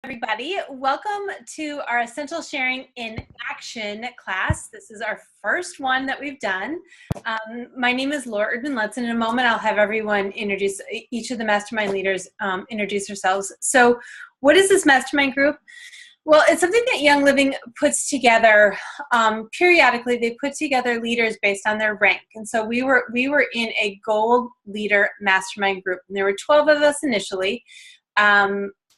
Everybody, welcome to our Essential Sharing in Action class. This is our first one that we've done. My name is Laura Erdman-Lutz, and in a moment I'll have everyone introduce, each of the mastermind leaders introduce themselves. So what is this mastermind group? Well, it's something that Young Living puts together periodically. They put together leaders based on their rank. And so we were in a gold leader mastermind group. And there were 12 of us initially.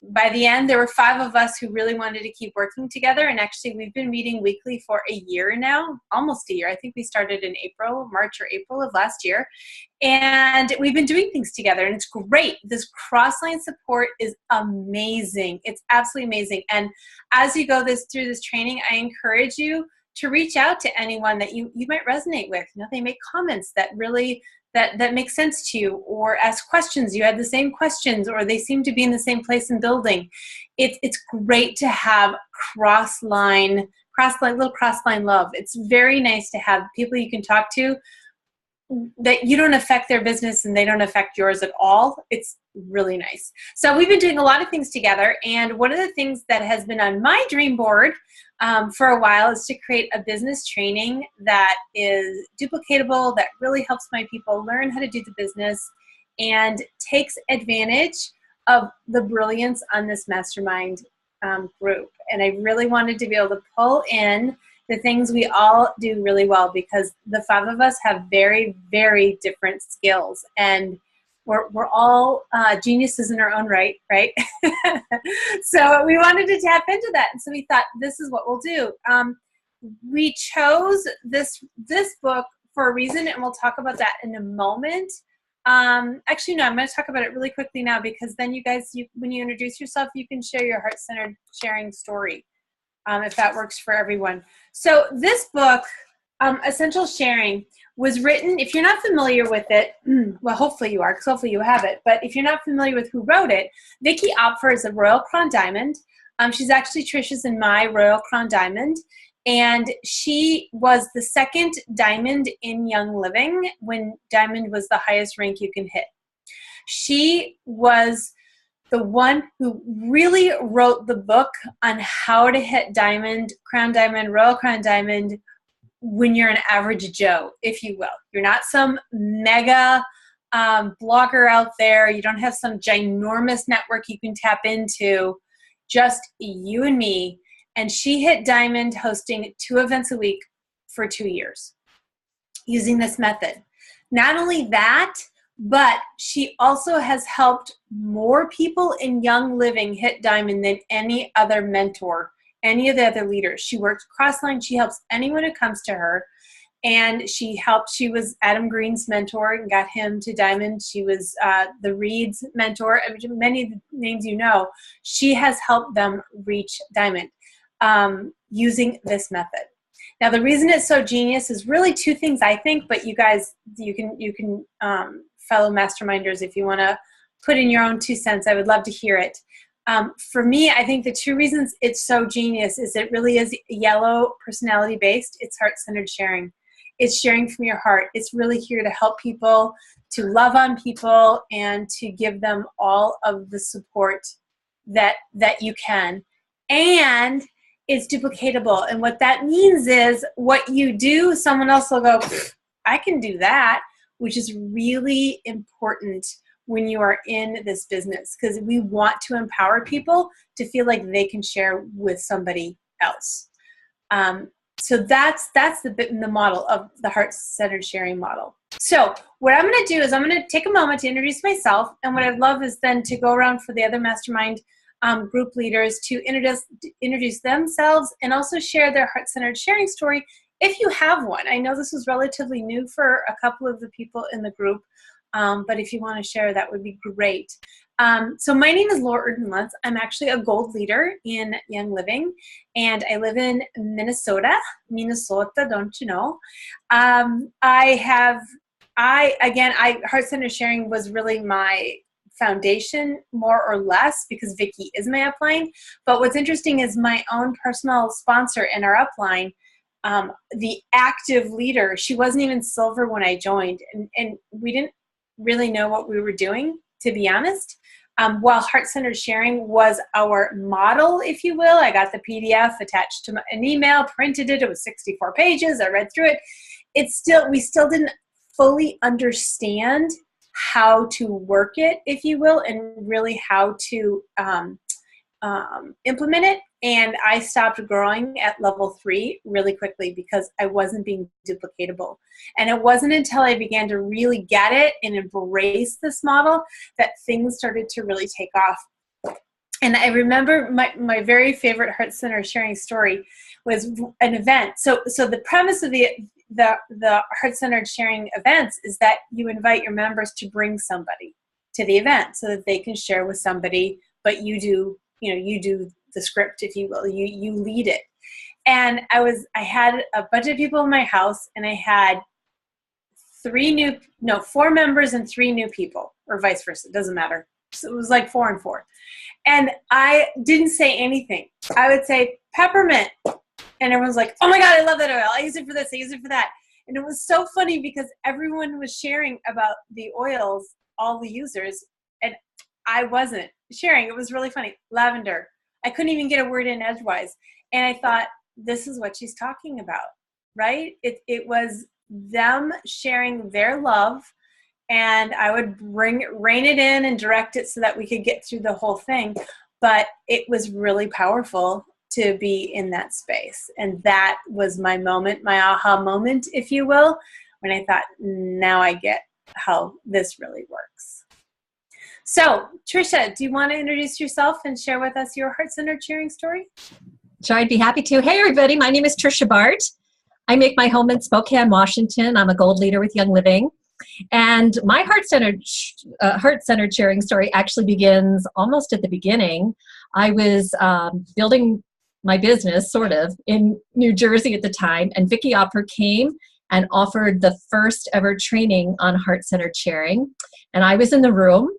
By the end, there were 5 of us who really wanted to keep working together. And actually, we've been meeting weekly for a year now, almost a year. I think we started in March or April of last year. And we've been doing things together, and it's great. This cross-line support is amazing. It's absolutely amazing. And as you go through this training, I encourage you to reach out to anyone that you might resonate with. You know, they make comments that really that makes sense to you, or ask questions. You had the same questions, or they seem to be in the same place and building. It's great to have cross-line love. It's very nice to have people you can talk to that you don't affect their business and they don't affect yours at all. It's really nice. So we've been doing a lot of things together, and one of the things that has been on my dream board for a while is to create a business training that is duplicatable, that really helps my people learn how to do the business and takes advantage of the brilliance on this mastermind group. And I really wanted to be able to pull in the things we all do really well, because the 5 of us have very, very different skills, and we're all geniuses in our own right? So we wanted to tap into that, and so we thought, this is what we'll do. We chose this book for a reason, and we'll talk about that in a moment. Actually, no, I'm going to talk about it really quickly now, because then you guys, when you introduce yourself, you can share your heart-centered sharing story. If that works for everyone. So this book, Essential Sharing, was written, if you're not familiar with it, well, hopefully you are, because hopefully you have it, but if you're not familiar with who wrote it, Vicki Opfer is a Royal Crown Diamond. She's actually Trisha's and my Royal Crown Diamond, and she was the 2nd diamond in Young Living when diamond was the highest rank you can hit. She was the one who really wrote the book on how to hit diamond, crown diamond, royal crown diamond when you're an average Joe, if you will. You're not some mega blogger out there. You don't have some ginormous network you can tap into. Just you and me. And she hit diamond hosting 2 events a week for 2 years using this method. Not only that, but she also has helped more people in Young Living hit diamond than any other mentor, any of the other leaders. She works cross-line. She helps anyone who comes to her. And she was Adam Green's mentor and got him to diamond. She was the Reed's mentor. I mean, many of the names you know. She has helped them reach diamond using this method. Now, the reason it's so genius is really 2 things, I think, but you guys, you can fellow masterminders, if you want to put in your own 2 cents, I would love to hear it. For me, I think the 2 reasons it's so genius is it really is yellow personality based. It's heart-centered sharing. It's sharing from your heart. It's really here to help people, to love on people, and to give them all of the support that you can. And it's duplicatable. And what that means is what you do, someone else will go, I can do that, which is really important when you are in this business, because we want to empower people to feel like they can share with somebody else. So that's the model of the heart-centered sharing model. So what I'm going to do is I'm going to take a moment to introduce myself, and what I'd love is then to go around for the other mastermind group leaders to introduce themselves and also share their heart-centered sharing story if you have one. I know this is relatively new for a couple of the people in the group, but if you want to share, that would be great. So my name is Laura Erdman-Lutz. I'm actually a gold leader in Young Living, and I live in Minnesota, don't you know? Heart-centered sharing was really my foundation, more or less, because Vicki is my upline. But what's interesting is my own personal sponsor in our upline, the active leader, she wasn't even silver when I joined, and we didn't really know what we were doing, to be honest. while heart-centered sharing was our model, if you will. I got the PDF attached to an email, printed it. It was 64 pages. I read through it. We still didn't fully understand how to work it, if you will, and really how to implement it. And I stopped growing at level 3 really quickly because I wasn't being duplicatable. And it wasn't until I began to really get it and embrace this model that things started to really take off. And I remember my very favorite Heart Center sharing story was an event. So the premise of the heart-centered sharing events is that you invite your members to bring somebody to the event so that they can share with somebody, but you do the script, if you will. You lead it. And I had a bunch of people in my house, and I had 4 members and 3 new people, or vice versa. It doesn't matter. So it was like 4 and 4. And I didn't say anything. I would say peppermint. And everyone's like, oh my God, I love that oil. I use it for this. I use it for that. And it was so funny because everyone was sharing about the oils, all the users, and I wasn't sharing. It was really funny. Lavender. I couldn't even get a word in edgewise. And I thought, this is what she's talking about, right? It was them sharing their love, and I would rein it in and direct it so that we could get through the whole thing. But it was really powerful to be in that space. And that was my moment, my aha moment, if you will, when I thought, now I get how this really works. So, Trisha, do you want to introduce yourself and share with us your heart-centered sharing story? Sure, I'd be happy to. Hey, everybody. My name is Trisha Bart. I make my home in Spokane, Washington. I'm a gold leader with Young Living. And my heart-centered sharing story actually begins almost at the beginning. I was building my business, sort of, in New Jersey at the time, and Vicki Opper came and offered the first ever training on heart-centered sharing. And I was in the room,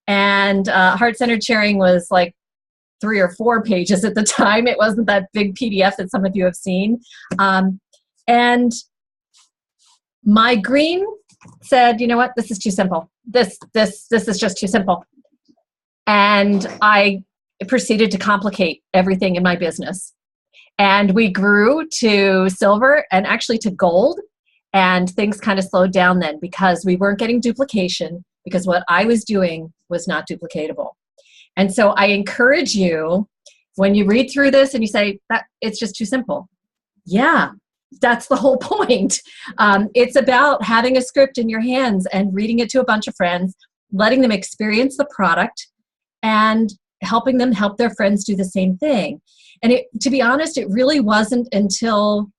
and heart-centered sharing was like 3 or 4 pages at the time. It wasn't that big PDF that some of you have seen. And my green said, you know what, this is too simple. This is just too simple. And I proceeded to complicate everything in my business. And we grew to silver and actually to gold. And things kind of slowed down then because we weren't getting duplication, because what I was doing was not duplicatable. And so I encourage you, when you read through this and you say, that it's just too simple. Yeah, that's the whole point. It's about having a script in your hands and reading it to a bunch of friends, letting them experience the product, and helping them help their friends do the same thing. And to be honest, it really wasn't until,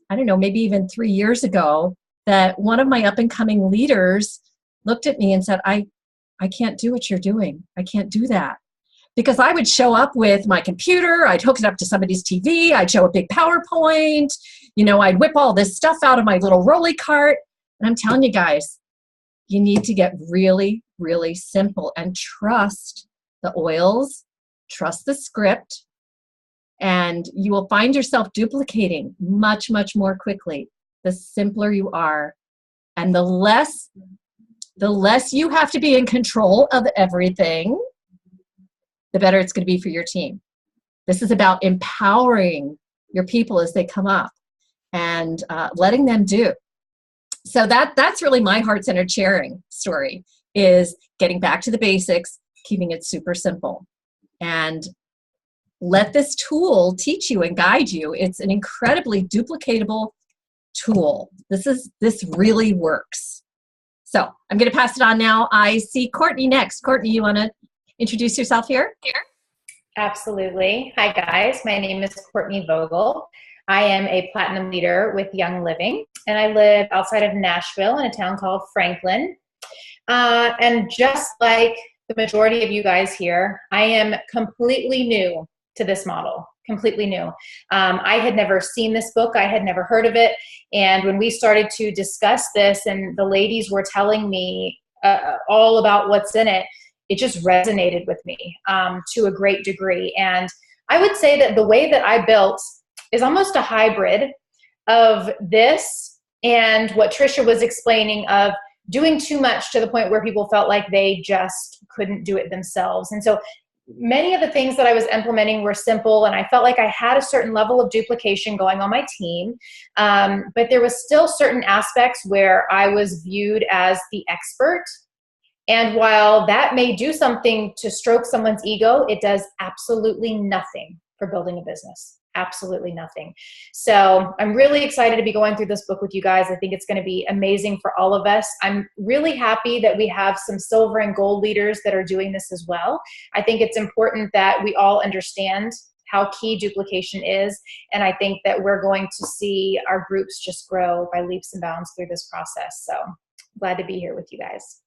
I don't know, maybe even 3 years ago that one of my up-and-coming leaders looked at me and said, I can't do what you're doing. I can't do that. Because I would show up with my computer, I'd hook it up to somebody's TV, I'd show a big PowerPoint, I'd whip all this stuff out of my little rolly cart. And I'm telling you guys, you need to get really, really simple and trust the oils, trust the script, and you will find yourself duplicating much, much more quickly the simpler you are. And the less you have to be in control of everything, the better it's going to be for your team. This is about empowering your people as they come up and letting them do. So that's really my heart-centered sharing story, is getting back to the basics, keeping it super simple. And let this tool teach you and guide you. It's an incredibly duplicatable tool. This really works. So I'm going to pass it on now. I see Courtney next. Courtney, you want to introduce yourself here? Absolutely. Hi, guys. My name is Courtney Vogel. I am a platinum leader with Young Living, and I live outside of Nashville in a town called Franklin. And just like the majority of you guys here, I am completely new to this model, completely new. I had never seen this book. I had never heard of it. And when we started to discuss this and the ladies were telling me all about what's in it, it just resonated with me to a great degree. And I would say that the way that I built is almost a hybrid of this and what Trisha was explaining of doing too much to the point where people felt like they just couldn't do it themselves. And so many of the things that I was implementing were simple, and I felt like I had a certain level of duplication going on my team. But there was still certain aspects where I was viewed as the expert. And while that may do something to stroke someone's ego, it does absolutely nothing for building a business. Absolutely nothing. So I'm really excited to be going through this book with you guys. I think it's going to be amazing for all of us. I'm really happy that we have some silver and gold leaders that are doing this as well. I think it's important that we all understand how key duplication is. And I think that we're going to see our groups just grow by leaps and bounds through this process. So glad to be here with you guys.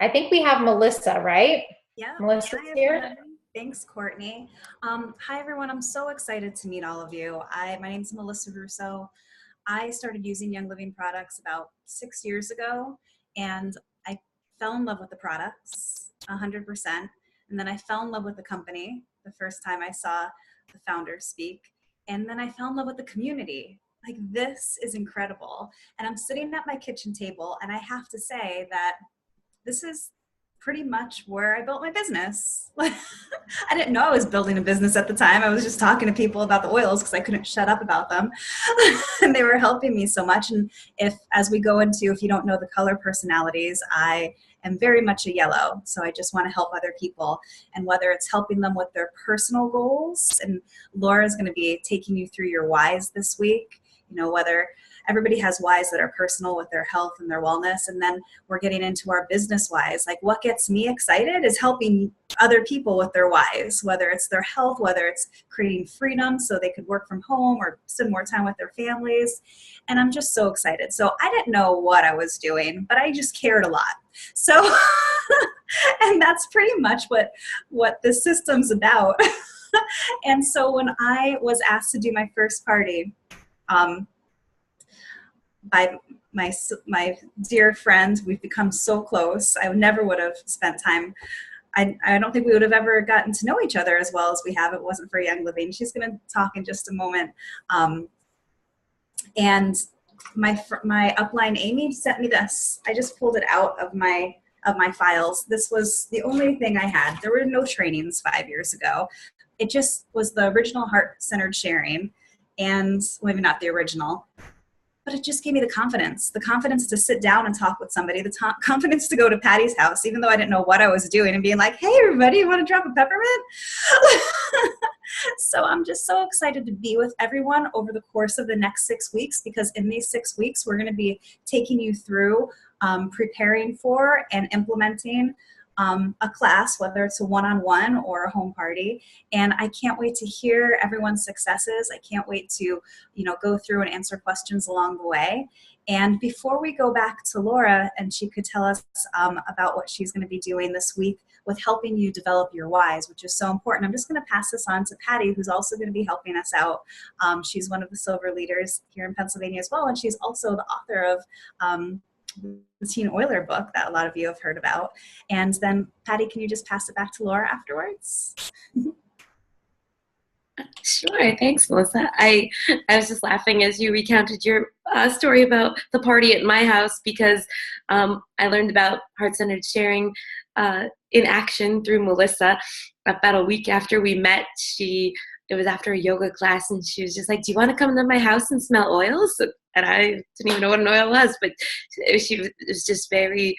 I think we have Melissa, right? Yeah. Melissa's here. Thanks, Courtney. Hi, everyone. I'm so excited to meet all of you. My name's Melissa Russo. I started using Young Living products about 6 years ago, and I fell in love with the products 100%. And then I fell in love with the company the first time I saw the founder speak. And then I fell in love with the community. Like, this is incredible. And I'm sitting at my kitchen table, and I have to say that this is pretty much where I built my business. I didn't know I was building a business at the time. I was just talking to people about the oils because I couldn't shut up about them. And they were helping me so much. And as we go into, if you don't know the color personalities, I am very much a yellow. So I just want to help other people. And whether it's helping them with their personal goals, and Laura is going to be taking you through your whys this week, whether everybody has whys that are personal with their health and their wellness. And then we're getting into our business whys. Like, what gets me excited is helping other people with their whys, whether it's their health, whether it's creating freedom so they could work from home or spend more time with their families. And I'm just so excited. So I didn't know what I was doing, but I just cared a lot. So, and that's pretty much what this system's about. And so when I was asked to do my first party, by my dear friend, we've become so close. I never would have spent time. I don't think we would have ever gotten to know each other as well as we have if it wasn't for Young Living. She's going to talk in just a moment. And my upline Amy sent me this. I just pulled it out of my files. This was the only thing I had. There were no trainings 5 years ago. It just was the original heart-centered sharing, and maybe not the original. But it just gave me the confidence to sit down and talk with somebody, the confidence to go to Patty's house, even though I didn't know what I was doing, and being like, hey, everybody, you want to drop a peppermint? So I'm just so excited to be with everyone over the course of the next 6 weeks, because in these 6 weeks, we're going to be taking you through preparing for and implementing a class, whether it's a one-on-one or a home party. And I can't wait to hear everyone's successes. I can't wait to, go through and answer questions along the way. And before we go back to Laura, and she could tell us about what she's going to be doing this week with helping you develop your whys, which is so important, I'm just going to pass this on to Patty, who's also going to be helping us out. She's one of the silver leaders here in Pennsylvania as well, and she's also the author of the Teen Oiler book that a lot of you have heard about. And then, Patty, can you just pass it back to Laura afterwards? Sure. Thanks, Melissa. I was just laughing as you recounted your story about the party at my house, because I learned about heart-centered sharing in action through Melissa about a week after we met. It was after a yoga class, and she was just like, do you want to come to my house and smell oils? And I didn't even know what an oil was, but she was just very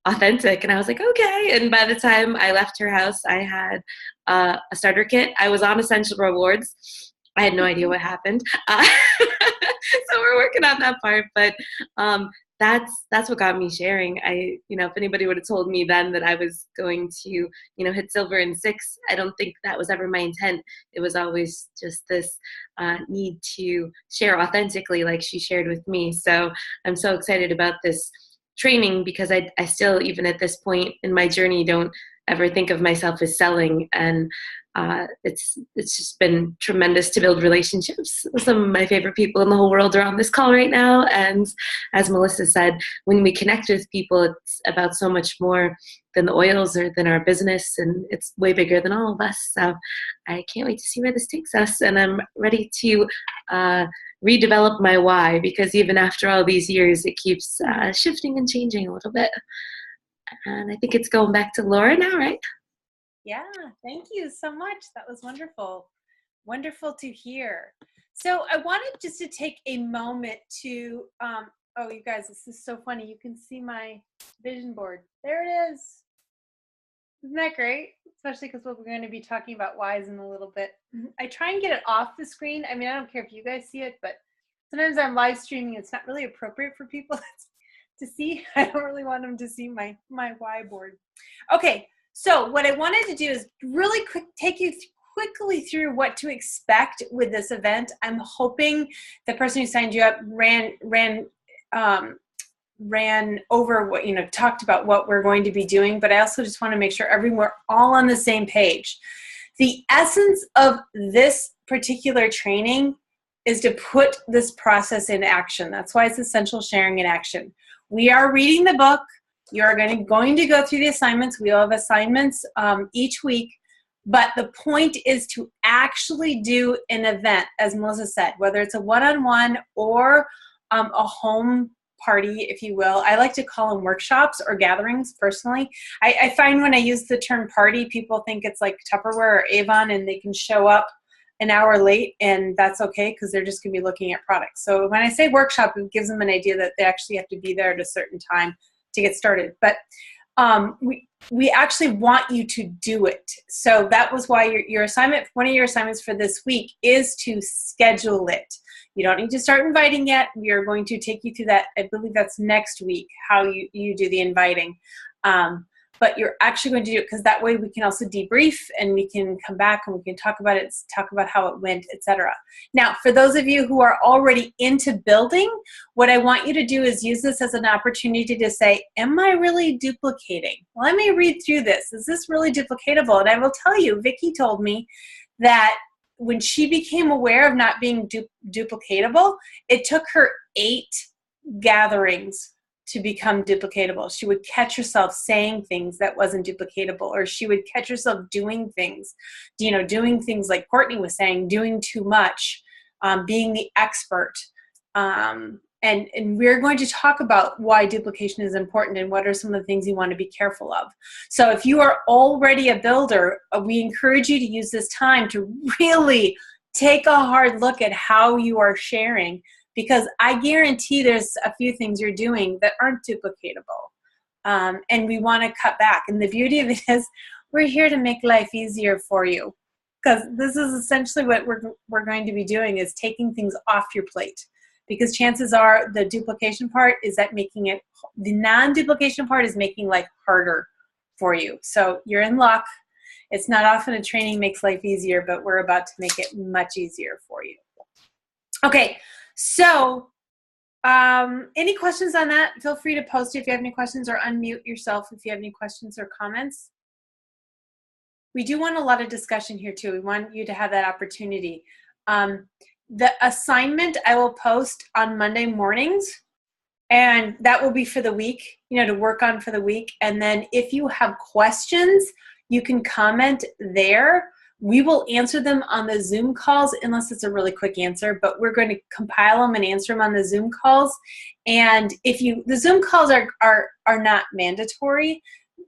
authentic. And I was like, okay. And by the time I left her house, I had a starter kit. I was on Essential Rewards. I had no idea what happened. So we're working on that part. But that's what got me sharing. If anybody would have told me then that I was going to, hit silver in 6, I don't think that was ever my intent. It was always just this need to share authentically, like she shared with me. So I'm so excited about this training, because I still, even at this point in my journey, don't ever think of myself as selling. And it's just been tremendous to build relationships. Some of my favorite people in the whole world are on this call right now. And as Melissa said, when we connect with people, it's about so much more than the oils or than our business, and it's way bigger than all of us. So I can't wait to see where this takes us. And I'm ready to redevelop my why, because even after all these years, it keeps shifting and changing a little bit. And I think it's going back to Laura now, right? Yeah, thank you so much. That was wonderful. Wonderful to hear. So I wanted just to take a moment to, oh, you guys, this is so funny. You can see my vision board. There it is. Isn't that great? Especially because we're going to be talking about whys in a little bit. I try and get it off the screen. I mean, I don't care if you guys see it, but sometimes I'm live streaming. It's not really appropriate for people to see. I don't really want them to see my why board. Okay. So what I wanted to do is really take you quickly through what to expect with this event. I'm hoping the person who signed you up ran over what, talked about what we're going to be doing, but I also just want to make sure we're all on the same page. The essence of this particular training is to put this process in action. That's why it's Essential Sharing in Action. We are reading the book. You're going to go through the assignments. We all have assignments each week, but the point is to actually do an event, as Melissa said, whether it's a one-on-one or a home party, if you will. I like to call them workshops or gatherings personally. I find when I use the term party, people think it's like Tupperware or Avon and they can show up an hour late, and that's okay because they're just going to be looking at products. So when I say workshop, it gives them an idea that they actually have to be there at a certain time to get started. But we actually want you to do it. So that was why your assignment, one of your assignments for this week is to schedule it. You don't need to start inviting yet. We are going to take you through that. I believe that's next week, how you do the inviting. But you're actually going to do it because that way we can also debrief and we can come back and we can talk about it, talk about how it went, etc. Now, for those of you who are already into building, what I want you to do is use this as an opportunity to say, am I really duplicating? Let me read through this. Is this really duplicatable? And I will tell you, Vicki told me that when she became aware of not being duplicatable, it took her 8 gatherings to become duplicatable. She would catch herself saying things that wasn't duplicatable, or she would catch herself doing things, doing things like Courtney was saying, doing too much, being the expert. And we're going to talk about why duplication is important and what are some of the things you want to be careful of. So if you are already a builder, we encourage you to use this time to really take a hard look at how you are sharing, because I guarantee there's a few things you're doing that aren't duplicatable. And we want to cut back. And the beauty of it is we're here to make life easier for you, because this is essentially what we're going to be doing, is taking things off your plate. Because chances are the duplication part is that the non-duplication part is making life harder for you. So you're in luck. It's not often a training makes life easier, but we're about to make it much easier for you. Okay. So any questions on that? Feel free to post if you have any questions, or unmute yourself if you have any questions or comments. We do want a lot of discussion here too. We want you to have that opportunity. The assignment I will post on Monday mornings, and that will be for the week, to work on for the week. And then if you have questions, you can comment there. We will answer them on the Zoom calls, unless it's a really quick answer, but we're going to compile them and answer them on the Zoom calls. And the Zoom calls are not mandatory.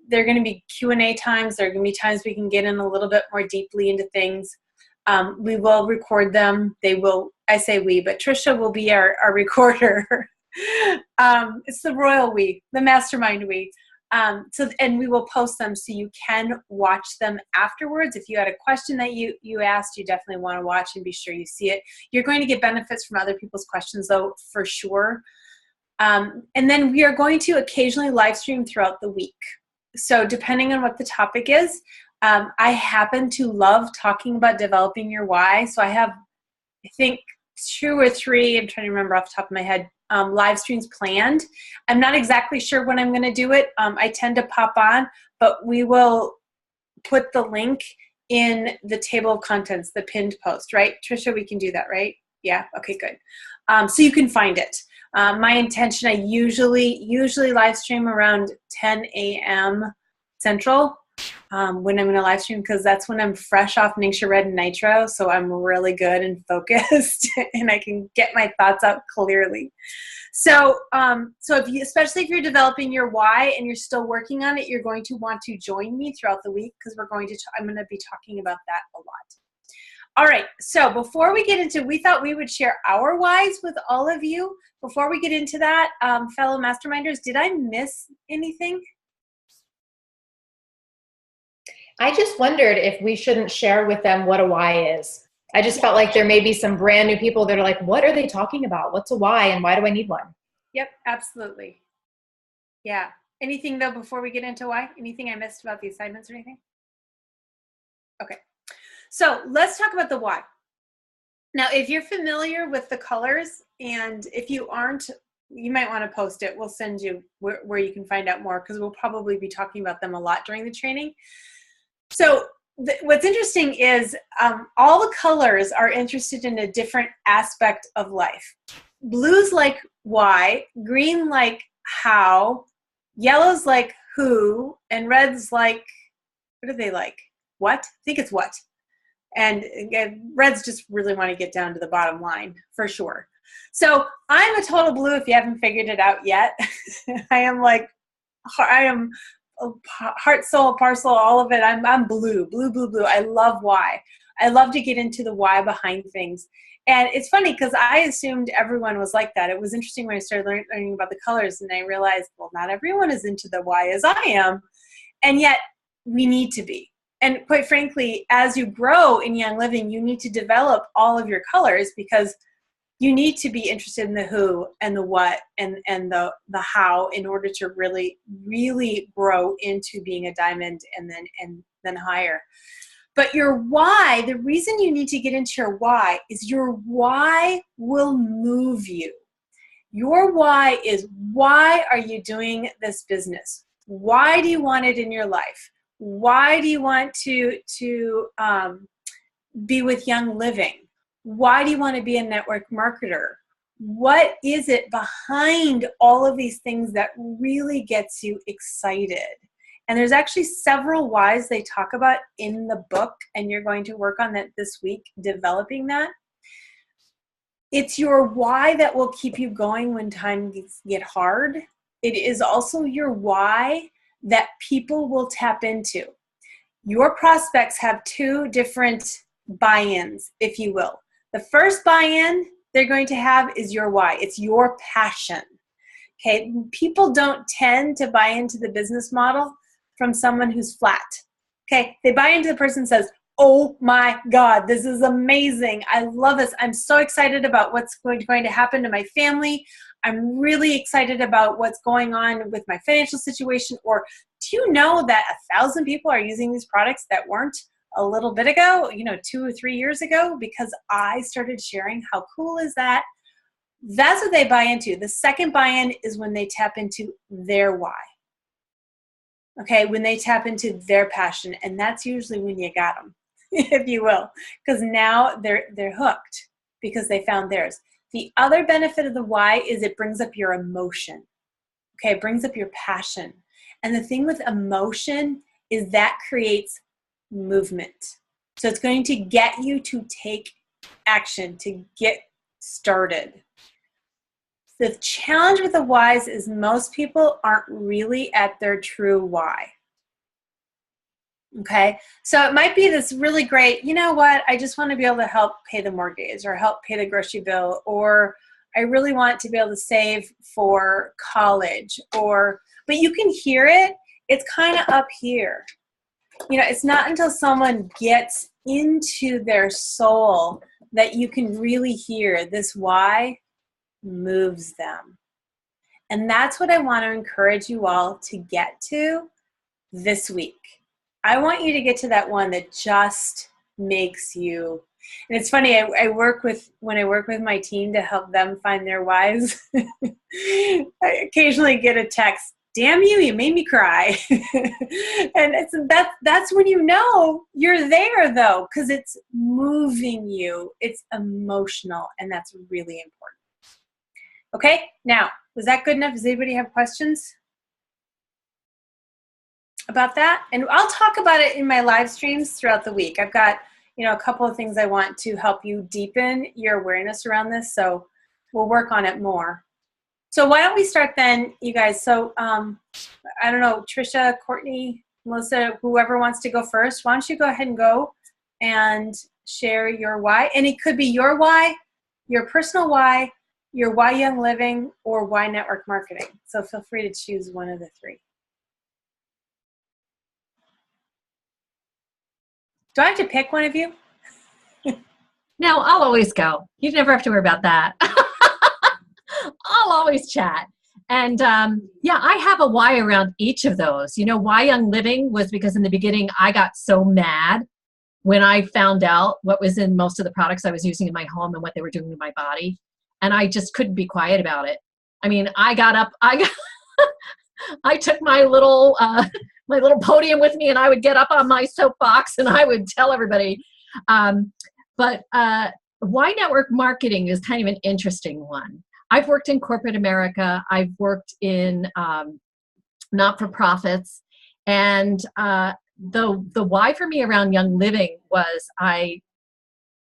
They're going to be Q&A times. There are going to be times we can get in a little bit more deeply into things. We will record them. I say we, but Trisha will be our recorder. It's the royal we, the mastermind we. And we will post them so you can watch them afterwards. If you had a question that you asked, you definitely want to watch and be sure you see it. You're going to get benefits from other people's questions, though, for sure. And then we are going to occasionally live stream throughout the week. So depending on what the topic is, I happen to love talking about developing your why. So I have, I think, 2 or 3, I'm trying to remember off the top of my head, live streams planned. I'm not exactly sure when I'm going to do it. I tend to pop on, but we will put the link in the table of contents, the pinned post, right? Trisha, we can do that, right? Yeah, okay, good. So you can find it. My intention, I usually live stream around 10 a.m. Central when I'm in a live stream, because that's when I'm fresh off Ningxia Red and Nitro, so I'm really good and focused and I can get my thoughts out clearly. So if you, especially if you're developing your why and you're still working on it, you're going to want to join me throughout the week, because I'm going to be talking about that a lot. All right, so before we get into, we thought we would share our whys with all of you. Before we get into that, fellow masterminders, did I miss anything? I just wondered if we shouldn't share with them what a why is. I just felt like there may be some brand new people that are like, what are they talking about? What's a why and why do I need one? Yep, absolutely. Yeah. Anything though before we get into why? Anything I missed about the assignments or anything? Okay. So let's talk about the why. Now, if you're familiar with the colors, and if you aren't, you might want to post it. We'll send you where you can find out more, because we'll probably be talking about them a lot during the training. So what's interesting is all the colors are interested in a different aspect of life. Blue's like why, green like how, yellow's like who, and red's like, what do they like? What? I think it's what. And reds just really want to get down to the bottom line, for sure. So I'm a total blue if you haven't figured it out yet. I am heart, soul, parcel, all of it. I'm blue. I love why. I love to get into the why behind things. And it's funny because I assumed everyone was like that. It was interesting when I started learning about the colors, and I realized, well, not everyone is into the why as I am. And yet we need to be. And quite frankly, as you grow in Young Living, you need to develop all of your colors, because you need to be interested in the who and the what and the how in order to really, really grow into being a diamond and then higher. But your why, the reason you need to get into your why is your why will move you. Your why is, why are you doing this business? Why do you want it in your life? Why do you want to be with Young Living? Why do you want to be a network marketer? What is it behind all of these things that really gets you excited? And there's actually several whys they talk about in the book, and you're going to work on that this week, developing that. It's your why that will keep you going when times get hard. It is also your why that people will tap into. Your prospects have two different buy-ins, if you will. The first buy-in they're going to have is your why. It's your passion. Okay, people don't tend to buy into the business model from someone who's flat. Okay, they buy into the person who says, oh my God, this is amazing. I love this. I'm so excited about what's going to happen to my family. I'm really excited about what's going on with my financial situation. Or do you know that 1,000 people are using these products that weren't a little bit ago, 2 or 3 years ago, because I started sharing? How cool is that? That's what they buy into. The second buy-in is when they tap into their why. Okay, when they tap into their passion, and that's usually when you got them, if you will, because now they're hooked because they found theirs. The other benefit of the why is it brings up your emotion. Okay, it brings up your passion. And the thing with emotion is that creates movement. So it's going to get you to take action, to get started. The challenge with the whys is most people aren't really at their true why. Okay, so it might be this really great, you know what, I just want to be able to help pay the mortgage or help pay the grocery bill, or I really want to be able to save for college, but you can hear it, it's kind of up here. It's not until someone gets into their soul that you can really hear this why moves them. And that's what I want to encourage you all to get to this week. I want you to get to that one that just makes you, and it's funny, when I work with my team to help them find their whys, I occasionally get a text, damn you, you made me cry. And that's when you know you're there, though, because it's moving you. It's emotional, and that's really important. Okay, now, was that good enough? Does anybody have questions about that? And I'll talk about it in my live streams throughout the week. I've got, a couple of things I want to help you deepen your awareness around this, so we'll work on it more. So why don't we start then, you guys? So I don't know, Trisha, Courtney, Melissa, whoever wants to go first, why don't you go ahead and go and share your why? And it could be your why, your personal why, your why Young Living, or why network marketing. So feel free to choose one of the three. Do I have to pick one of you? No, I'll always go. You never have to worry about that. I'll always chat. And I have a why around each of those. Why Young Living was because in the beginning I got so mad when I found out what was in most of the products I was using in my home and what they were doing to my body. And I just couldn't be quiet about it. I mean, I got up, I took my little podium with me, and I would get up on my soapbox and I would tell everybody. But why network marketing is kind of an interesting one. I've worked in corporate America. I've worked in not-for-profits. And the why for me around Young Living was I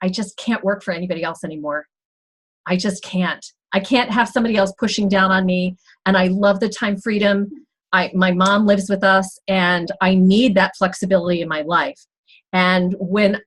just can't work for anybody else anymore. I just can't. I can't have somebody else pushing down on me. And I love the time freedom. My mom lives with us, and I need that flexibility in my life. And when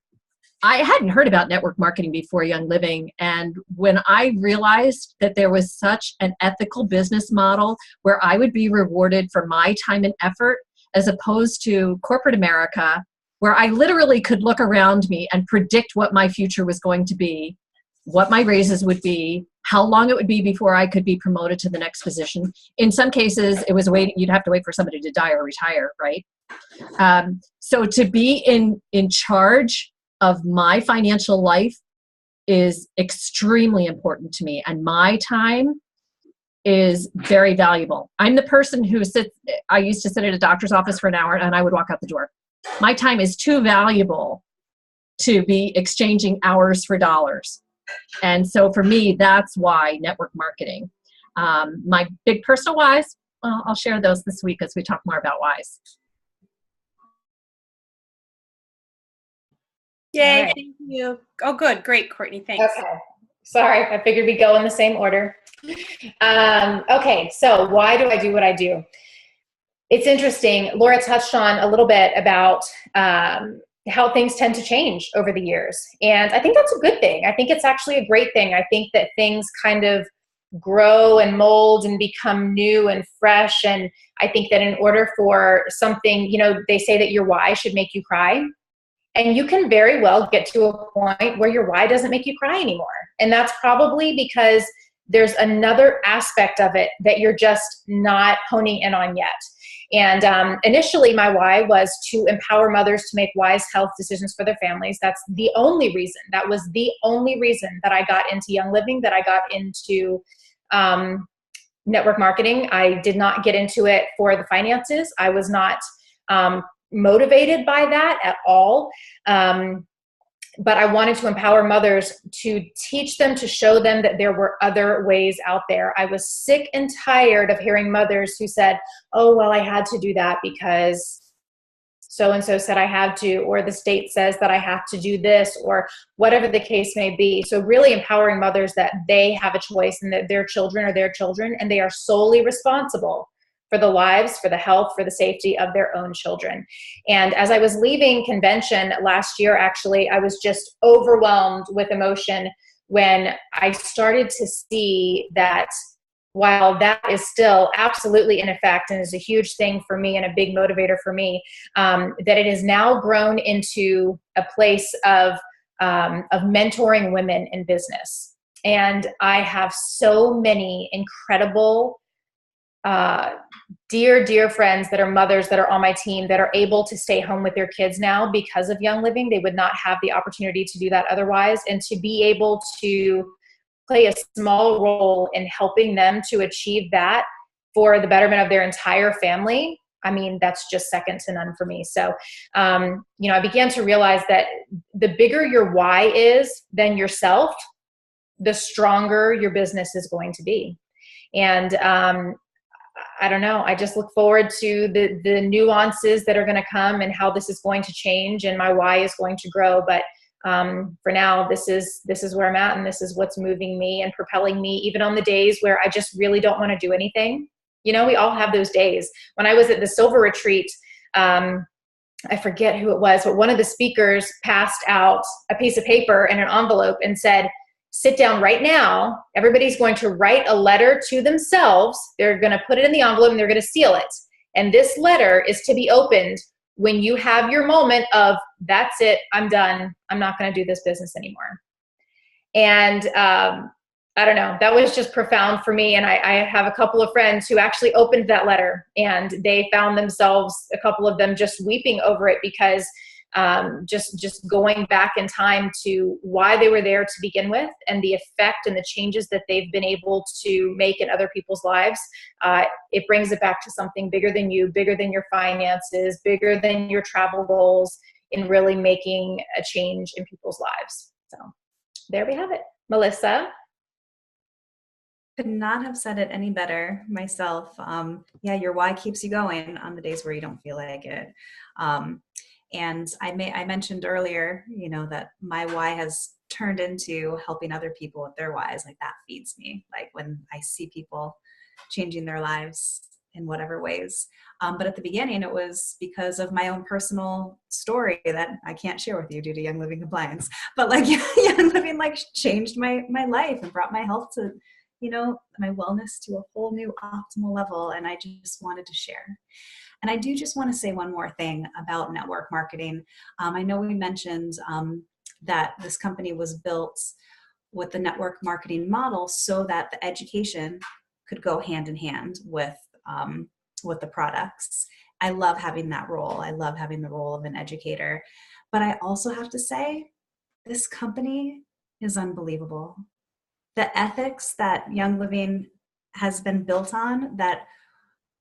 I hadn't heard about network marketing before Young Living, and when I realized that there was such an ethical business model where I would be rewarded for my time and effort, as opposed to corporate America, where I literally could look around me and predict what my future was going to be, what my raises would be, how long it would be before I could be promoted to the next position. In some cases, it was you'd have to wait for somebody to die or retire, right? So to be in charge of my financial life is extremely important to me, and my time is very valuable. I'm the person who I used to sit at a doctor's office for an hour and I would walk out the door. My time is too valuable to be exchanging hours for dollars. And so for me, that's why network marketing. My big personal whys, well, I'll share those this week as we talk more about whys. Yay, right. Thank you. Oh, good. Great, Courtney. Thanks. Okay. Sorry, I figured we'd go in the same order. Okay, so why do I do what I do? It's interesting. Laura touched on a little bit about how things tend to change over the years. And I think that's a good thing. I think it's actually a great thing. I think that things kind of grow and mold and become new and fresh. And I think that in order for something, they say that your why should make you cry. And you can very well get to a point where your why doesn't make you cry anymore. And that's probably because there's another aspect of it that you're just not honing in on yet. And initially my why was to empower mothers to make wise health decisions for their families. That's the only reason. That was the only reason that I got into Young Living, that I got into network marketing. I did not get into it for the finances. I was not motivated by that at all. But I wanted to empower mothers, to teach them, to show them that there were other ways out there. I was sick and tired of hearing mothers who said, oh, well, I had to do that because so-and-so said I had to, or the state says that I have to do this, or whatever the case may be. So really empowering mothers that they have a choice and that their children are their children and they are solely responsible for the lives, for the health, for the safety of their own children. And as I was leaving convention last year, actually, I was just overwhelmed with emotion when I started to see that while that is still absolutely in effect and is a huge thing for me and a big motivator for me, that it has now grown into a place of mentoring women in business. And I have so many incredible dear friends that are mothers that are on my team that are able to stay home with their kids now because of Young Living. They would not have the opportunity to do that otherwise. And to be able to play a small role in helping them to achieve that for the betterment of their entire family, I mean, that's just second to none for me. So, I began to realize that the bigger your why is than yourself, the stronger your business is going to be. And I don't know, I just look forward to the nuances that are going to come and how this is going to change and my why is going to grow. But for now, this is where I'm at, and this is what's moving me and propelling me, even on the days where I just really don't want to do anything. We all have those days. When I was at the Silver Retreat, I forget who it was, but one of the speakers passed out a piece of paper and an envelope and said, sit down right now. Everybody's going to write a letter to themselves. They're going to put it in the envelope and they're going to seal it. And this letter is to be opened when you have your moment of, that's it, I'm done. I'm not going to do this business anymore. And I don't know, that was just profound for me. And I have a couple of friends who actually opened that letter, and they found themselves, a couple of them, just weeping over it, because just going back in time to why they were there to begin with, and the effect and the changes that they've been able to make in other people's lives. It brings it back to something bigger than you, bigger than your finances, bigger than your travel goals, in really making a change in people's lives. So there we have it. Melissa? Could not have said it any better myself. Your why keeps you going on the days where you don't feel like it. And I mentioned earlier, that my why has turned into helping other people with their whys. Like, that feeds me. Like, when I see people changing their lives in whatever ways. But at the beginning, it was because of my own personal story that I can't share with you due to Young Living compliance. But Young Living changed my life and brought my health to, my wellness to a whole new optimal level. And I just wanted to share. And I do just want to say one more thing about network marketing. I know we mentioned that this company was built with the network marketing model so that the education could go hand in hand with the products. I love having that role. I love having the role of an educator. But I also have to say, this company is unbelievable. The ethics that Young Living has been built on, that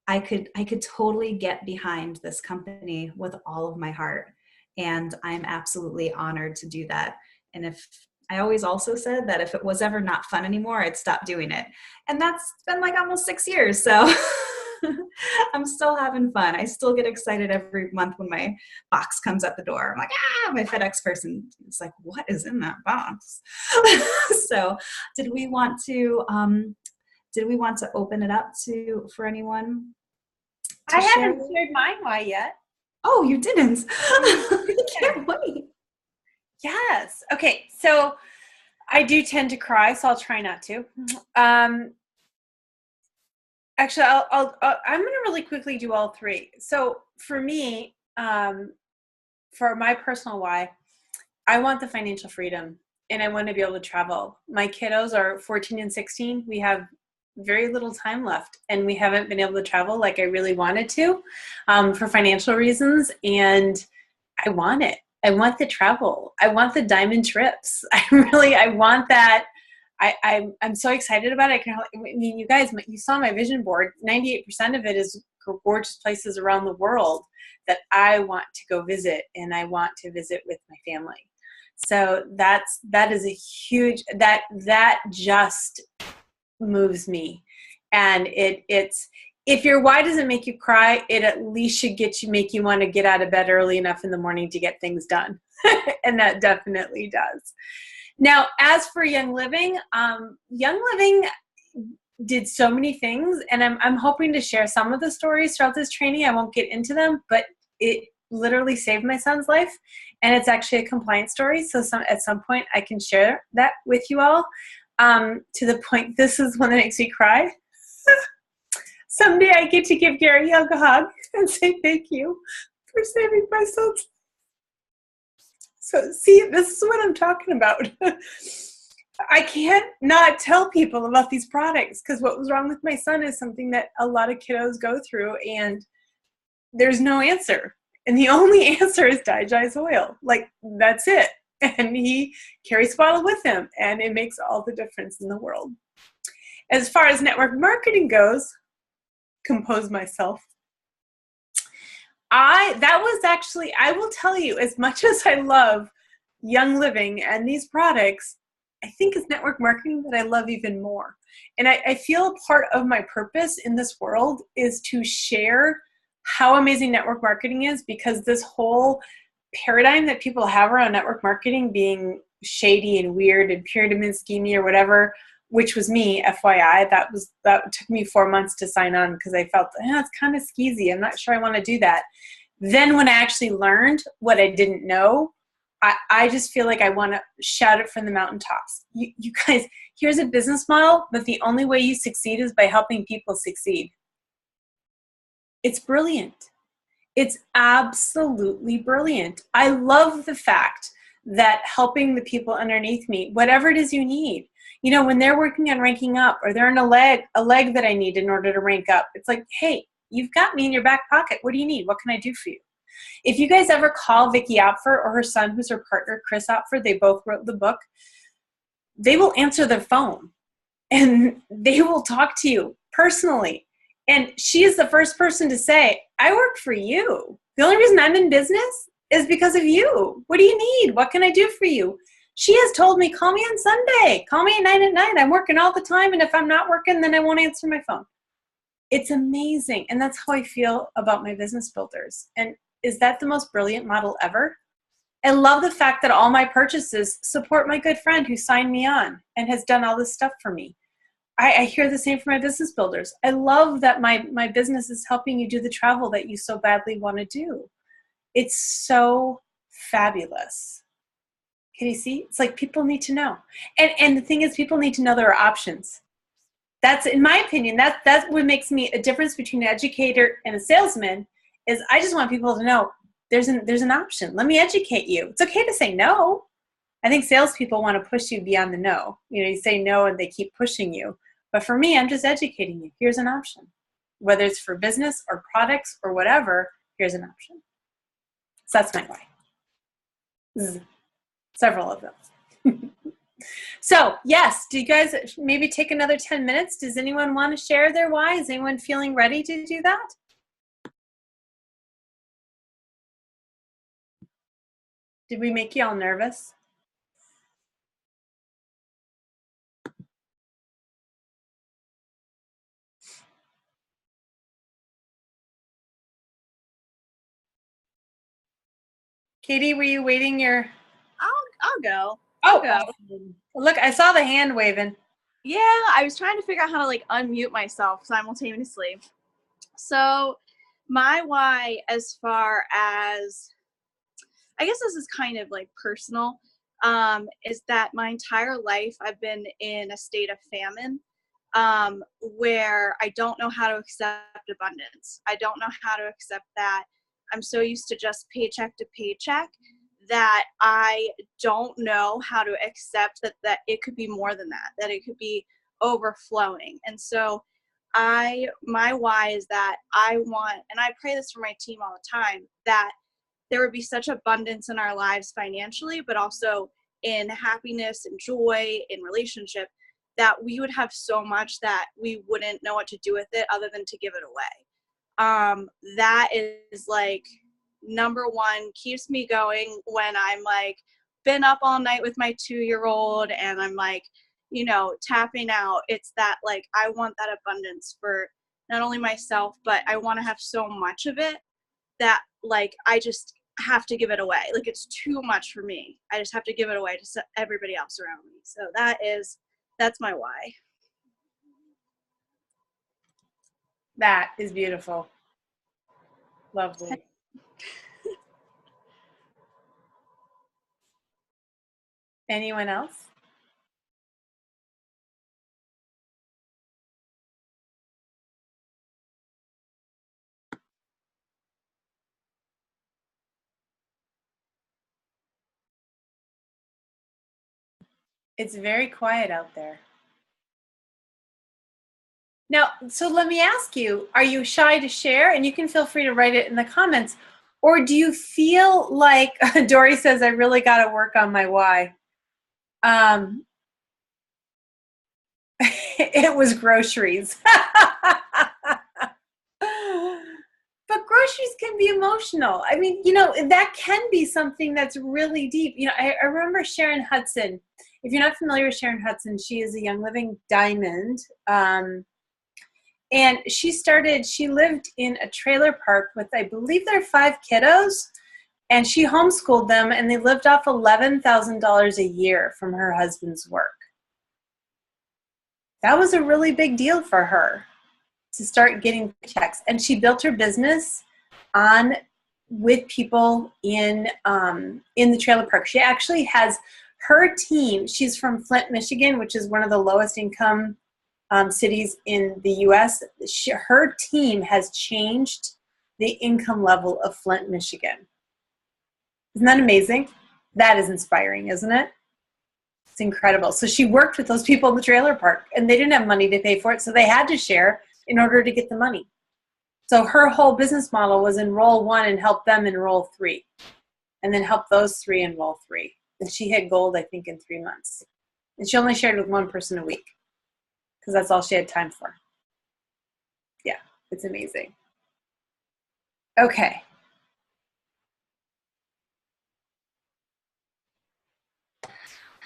I could totally get behind this company with all of my heart. And I'm absolutely honored to do that. And if I always also said that if it was ever not fun anymore, I'd stop doing it. And that's been almost 6 years. So I'm still having fun. I still get excited every month when my box comes at the door. I'm like, my FedEx person is like, what is in that box? So did we want to open it up for anyone? I haven't shared my why yet. Oh, you didn't? I can't wait. Yes. Okay. So I do tend to cry, so I'll try not to. Actually, I'm going to really quickly do all three. So for me, for my personal why, I want the financial freedom, and I want to be able to travel. My kiddos are 14 and 16. We have very little time left, and we haven't been able to travel like I really wanted to for financial reasons, and I want it. I want the travel. I want the diamond trips. I want that. I'm so excited about it. You guys, you saw my vision board. 98% of it is gorgeous places around the world that I want to go visit, and I want to visit with my family. So that is a huge, that just moves me. And it's, if your why doesn't make you cry, it at least should make you want to get out of bed early enough in the morning to get things done. And that definitely does. Now, as for Young Living did so many things, and I'm hoping to share some of the stories throughout this training. I won't get into them, but it literally saved my son's life, and it's actually a compliance story. So at some point I can share that with you all. To the point, this is one that makes me cry. Someday I get to give Gary a hug and say thank you for saving my son's life. So see, this is what I'm talking about. I can't not tell people about these products, because what was wrong with my son is something that a lot of kiddos go through, and there's no answer. And the only answer is Digest oil. That's it. And he carries a bottle with him, and it makes all the difference in the world. As far as network marketing goes, compose myself. I will tell you, as much as I love Young Living and these products, I think it's network marketing that I love even more. And I feel a part of my purpose in this world is to share how amazing network marketing is, because this whole paradigm that people have around network marketing being shady and weird and pyramid schemey or whatever, which was me, FYI, that took me 4 months to sign on because I felt, it's kind of skeezy. I'm not sure I want to do that. Then when I actually learned what I didn't know, I just feel like I want to shout it from the mountaintops. You guys, here's a business model that the only way you succeed is by helping people succeed. It's brilliant. It's absolutely brilliant. I love the fact that helping the people underneath me, whatever it is you need, when they're working on ranking up, or they're in a leg that I need in order to rank up, it's like, hey, you've got me in your back pocket. What do you need? What can I do for you? If you guys ever call Vicki Opfer or her son, who's her partner, Chris Opfer, they both wrote the book, they will answer their phone and they will talk to you personally. And she is the first person to say, I work for you. The only reason I'm in business is because of you. What do you need? What can I do for you? She has told me, call me on Sunday. Call me at 9 at night. I'm working all the time. And if I'm not working, then I won't answer my phone. It's amazing. And that's how I feel about my business builders. And is that the most brilliant model ever? I love the fact that all my purchases support my good friend who signed me on and has done all this stuff for me. I hear the same from my business builders. I love that my business is helping you do the travel that you so badly want to do. It's so fabulous. Can you see? It's like people need to know. And the thing is, people need to know there are options. That's, in my opinion, that's what makes me a difference between an educator and a salesman, is I just want people to know there's an option. Let me educate you. It's okay to say no. I think salespeople want to push you beyond the no. You say no and they keep pushing you. But for me, I'm just educating you. Here's an option. Whether it's for business or products or whatever, here's an option. So that's my why. Several of them. So yes, do you guys maybe take another 10 minutes? Does anyone want to share their why? Is anyone feeling ready to do that? Did we make you all nervous? Katie, were you waiting your... I'll go. Oh, I'll go. Look, I saw the hand waving. Yeah, I was trying to figure out how to unmute myself simultaneously. So my why, as far as, I guess this is kind of personal, is that my entire life I've been in a state of famine, where I don't know how to accept abundance. I don't know how to accept that. I'm so used to just paycheck to paycheck that I don't know how to accept that it could be more than that it could be overflowing. And so my why is that I want, and I pray this for my team all the time, that there would be such abundance in our lives financially, but also in happiness and joy in relationship, that we would have so much that we wouldn't know what to do with it other than to give it away. That is number one, keeps me going when I'm been up all night with my 2-year-old and I'm tapping out. It's that I want that abundance for not only myself, but I want to have so much of it that I just have to give it away. It's too much for me. I just have to give it away to everybody else around me. So that's my why. That is beautiful. Lovely. Anyone else? It's very quiet out there. Now, so let me ask you, are you shy to share? And you can feel free to write it in the comments. Or do you feel like, Dory says, I really got to work on my why. It was groceries. groceries can be emotional. I mean, you know, that can be something that's really deep. You know, I remember Sharon Hudson. If you're not familiar with Sharon Hudson, she is a Young Living Diamond. And she lived in a trailer park with, I believe, their 5 kiddos. And she homeschooled them, and they lived off $11,000 a year from her husband's work. That was a really big deal for her to start getting checks. And she built her business with people in the trailer park. She actually has her team. She's from Flint, Michigan, which is one of the lowest income cities in the U.S. Her team has changed the income level of Flint, Michigan. Isn't that amazing? That is inspiring, isn't it? It's incredible. So she worked with those people in the trailer park, and they didn't have money to pay for it, so they had to share in order to get the money. So her whole business model was enroll 1 and help them enroll 3, and then help those 3 enroll 3. And she hit gold, I think, in 3 months. And she only shared with 1 person a week because that's all she had time for. Yeah, it's amazing. Okay.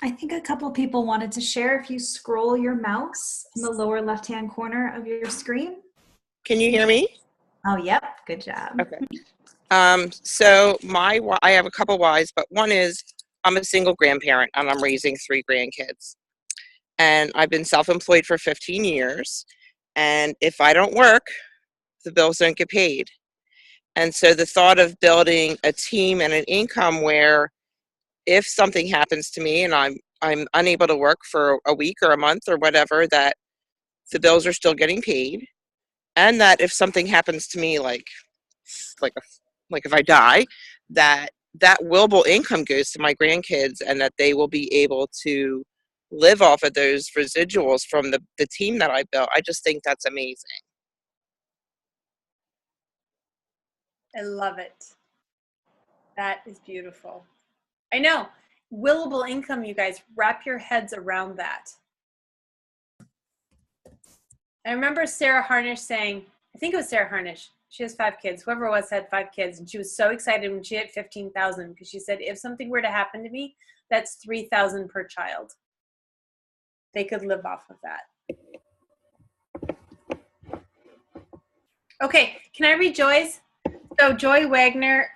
I think a couple people wanted to share. If you scroll your mouse in the lower left-hand corner of your screen. Can you hear me? Oh, yep. Good job. Okay. So I have a couple whys, but one is I'm a single grandparent and I'm raising 3 grandkids. And I've been self-employed for 15 years. And if I don't work, the bills don't get paid. And so the thought of building a team and an income where if something happens to me and I'm unable to work for a week or a month or whatever, that the bills are still getting paid, and that if something happens to me, like if I die, that willable income goes to my grandkids, and that they will be able to live off of those residuals from the team that I built. I just think that's amazing. I love it. That is beautiful. I know. Willable income, you guys, wrap your heads around that. I remember Sarah Harnish saying, I think it was Sarah Harnish, she has 5 kids, whoever it was had 5 kids, and she was so excited when she hit 15,000 because she said, if something were to happen to me, that's 3,000 per child. They could live off of that. Okay, can I read Joy's? So Joy Wagner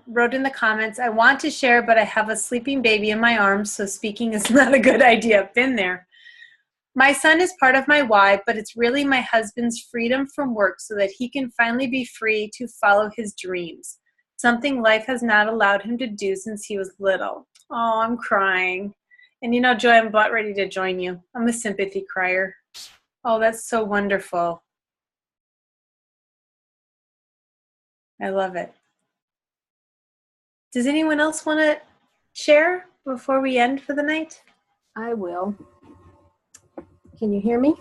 wrote in the comments, I want to share, but I have a sleeping baby in my arms, so speaking is not a good idea. Been there. My son is part of my why, but it's really my husband's freedom from work so that he can finally be free to follow his dreams, something life has not allowed him to do since he was little. Oh, I'm crying. And you know, Joy, I'm about ready to join you. I'm a sympathy crier. Oh, that's so wonderful. I love it. Does anyone else want to share before we end for the night? I will. Can you hear me?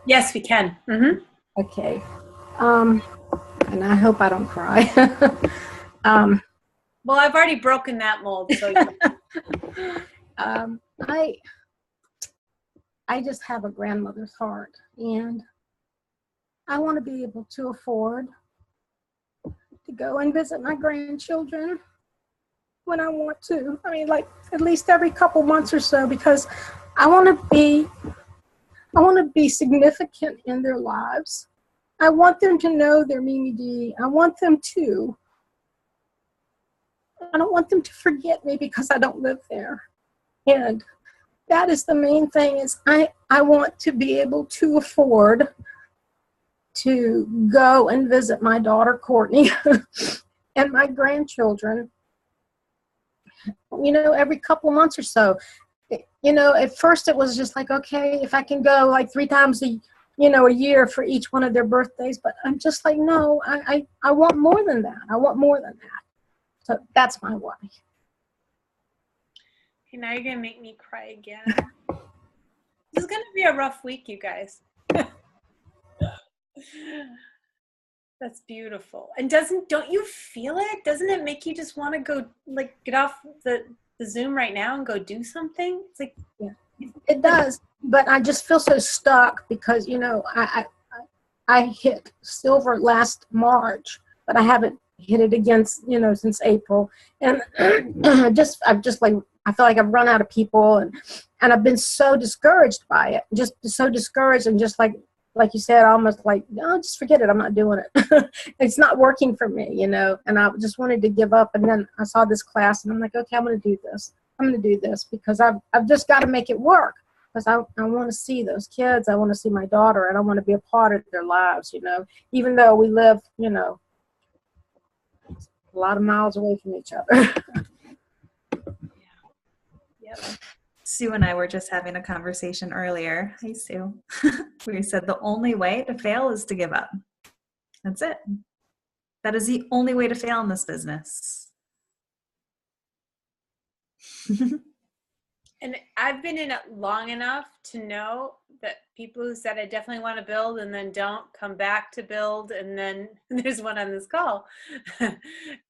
Yes, we can. Mm-hmm. Okay. And I hope I don't cry. Well, I've already broken that mold. So I just have a grandmother's heart, and I want to be able to afford to go and visit my grandchildren when I want to. I mean, like at least every couple months or so, because I want to be significant in their lives. I want them to know their Mimi D. I want them to. I don't want them to forget me because I don't live there. And that is the main thing, is I want to be able to afford to go and visit my daughter, Courtney, and my grandchildren, you know, every couple months or so. You know, at first it was just like, okay, if I can go like 3 times a year for each one of their birthdays, but I'm just like, no, I want more than that. I want more than that. So that's my why. Okay, now you're going to make me cry again. This is going to be a rough week, you guys. That's beautiful. And don't you feel it? Doesn't it make you just want to go, like, get off the Zoom right now and go do something? It's like, yeah, it does. But I just feel so stuck because, you know, I hit silver last March, but I haven't hit it again, since April. And I've just like, I feel like I've run out of people, and I've been so discouraged by it, just so discouraged, and just like you said, almost like, no, just forget it. I'm not doing it. It's not working for me, and I just wanted to give up. And then I saw this class, and I'm like, okay, I'm going to do this. I'm going to do this because I've just got to make it work, because I want to see those kids. I want to see my daughter, and I want to be a part of their lives, even though we live, a lot of miles away from each other. Yep. Sue and I were just having a conversation earlier. Hi, Sue. We said the only way to fail is to give up. That's it. That is the only way to fail in this business. And I've been in it long enough to know that people who said I definitely want to build and then don't come back to build, and then there's one on this call,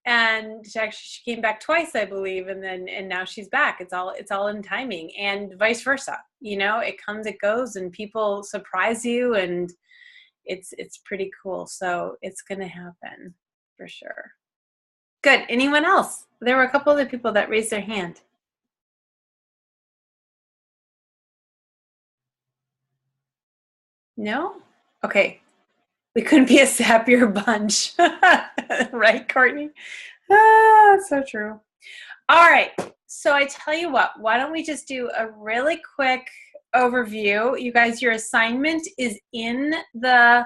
and she came back twice, I believe, and now she's back. It's all in timing, and vice versa. It comes, it goes, and people surprise you, and it's pretty cool. So it's gonna happen for sure. Good. Anyone else? There were a couple other people that raised their hand. No? Okay. We couldn't be a sappier bunch. Right, Courtney? So true. All right. So I tell you what, why don't we just do a really quick overview. You guys, your assignment is in the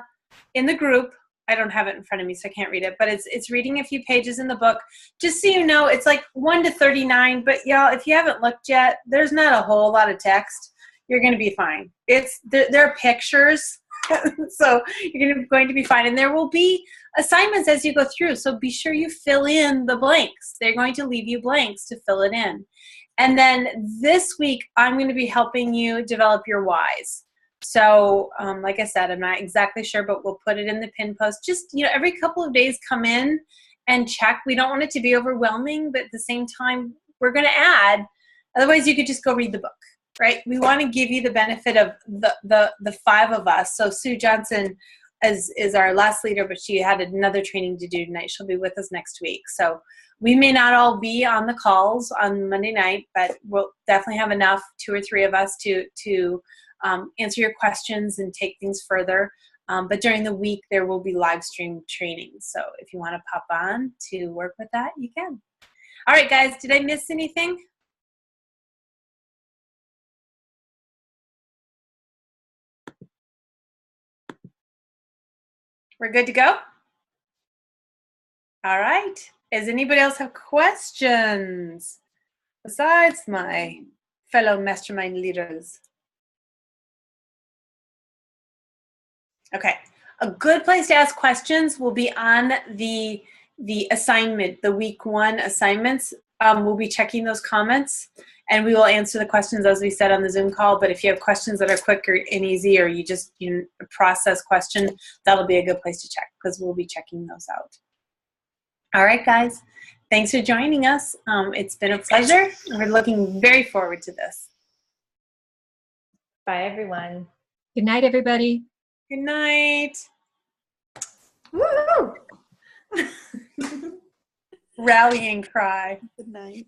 group. I don't have it in front of me, so I can't read it, but it's reading a few pages in the book. Just so you know, it's like 1 to 39, but y'all, if you haven't looked yet, there's not a whole lot of text. You're going to be fine. There are pictures, so you're going to be fine. And there will be assignments as you go through, so be sure you fill in the blanks. They're going to leave you blanks to fill it in. And then this week, I'm going to be helping you develop your whys. So like I said, I'm not exactly sure, but we'll put it in the pin post. Just, every couple of days come in and check. We don't want it to be overwhelming, but at the same time, we're going to add. Otherwise, you could just go read the book. Right? We want to give you the benefit of the 5 of us. So Sue Johnson is our last leader, but she had another training to do tonight. She'll be with us next week. So we may not all be on the calls on Monday night, but we'll definitely have enough, 2 or 3 of us to answer your questions and take things further. But during the week, there will be live stream training. So if you want to pop on to work with that, you can. All right, guys, did I miss anything? We're good to go? All right. Does anybody else have questions besides my fellow mastermind leaders? Okay. A good place to ask questions will be on the assignment, the week 1 assignments. We'll be checking those comments, and we will answer the questions as we said on the Zoom call. But if you have questions that are quick and easy, or you process question, that'll be a good place to check, because we'll be checking those out. All right, guys. Thanks for joining us. It's been a pleasure. We're looking very forward to this. Bye, everyone. Good night, everybody. Good night. Woo! Rallying cry. Good night.